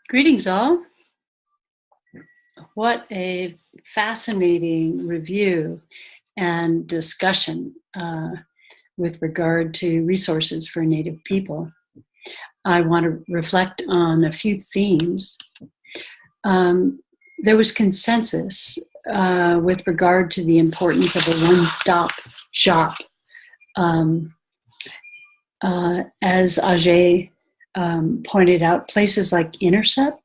Greetings, all. What a fascinating review and discussion with regard to resources for Native people. I want to reflect on a few themes. There was consensus with regard to the importance of a one-stop shop. As Ajay pointed out, places like Intercept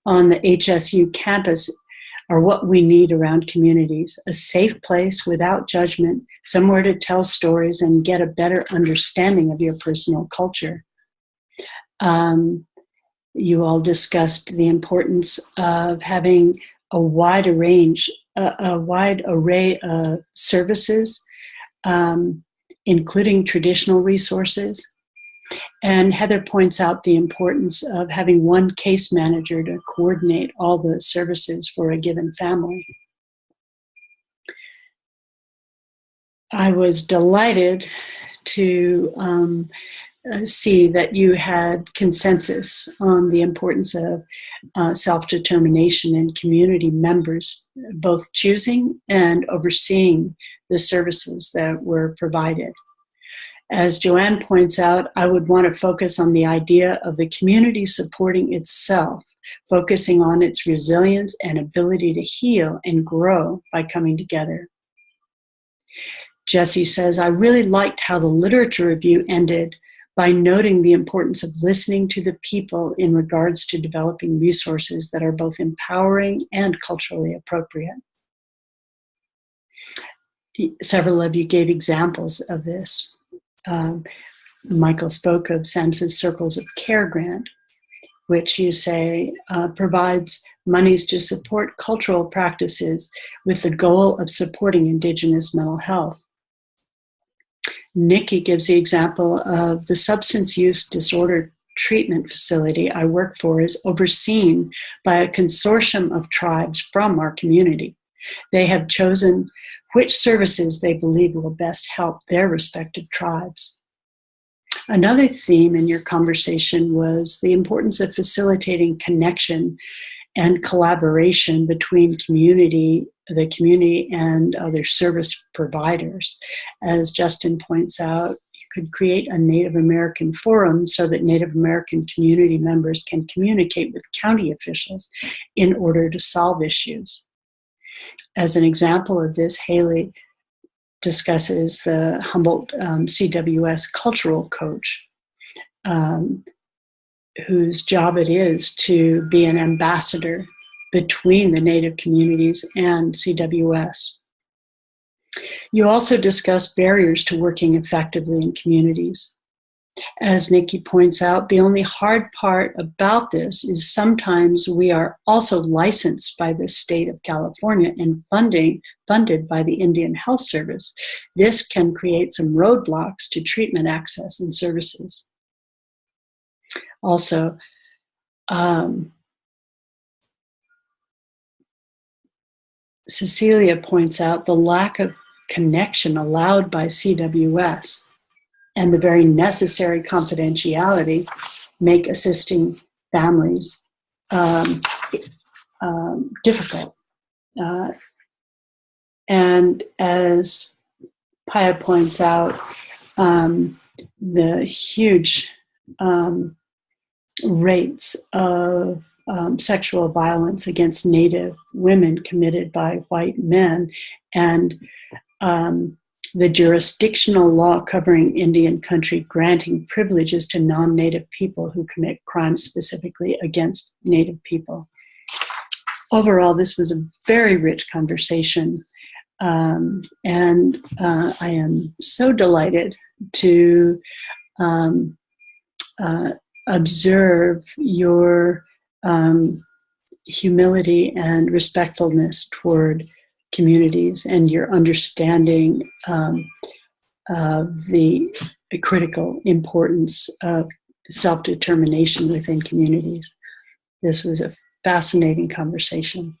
on the HSU campus are what we need around communities, a safe place without judgment, somewhere to tell stories and get a better understanding of your personal culture. You all discussed the importance of having a wide array of services, including traditional resources. And Heather points out the importance of having one case manager to coordinate all the services for a given family. I was delighted to see that you had consensus on the importance of self-determination and community members, both choosing and overseeing the services that were provided. As Joanne points out, I would want to focus on the idea of the community supporting itself, focusing on its resilience and ability to heal and grow by coming together. Jessie says, I really liked how the literature review ended by noting the importance of listening to the people in regards to developing resources that are both empowering and culturally appropriate. Several of you gave examples of this. Michael spoke of Samson's Circles of Care grant, which you say provides monies to support cultural practices with the goal of supporting Indigenous mental health. Nikki gives the example of the substance use disorder treatment facility I work for is overseen by a consortium of tribes from our community. They have chosen which services they believe will best help their respective tribes. Another theme in your conversation was the importance of facilitating connection and collaboration between the community and other service providers. As Justin points out, you could create a Native American forum so that Native American community members can communicate with county officials in order to solve issues. As an example of this, Haley discusses the Humboldt CWS cultural coach, whose job it is to be an ambassador between the Native communities and CWS. You also discuss barriers to working effectively in communities. As Nikki points out, the only hard part about this is sometimes we are also licensed by the state of California and funded by the Indian Health Service. This can create some roadblocks to treatment access and services. Also, Cecilia points out the lack of connection allowed by CWS and the very necessary confidentiality make assisting families difficult. And as Paya points out, the huge rates of sexual violence against Native women committed by white men and the jurisdictional law covering Indian country granting privileges to non-Native people who commit crimes specifically against Native people. Overall, this was a very rich conversation, and I am so delighted to observe your humility and respectfulness toward communities and your understanding of the critical importance of self-determination within communities. This was a fascinating conversation.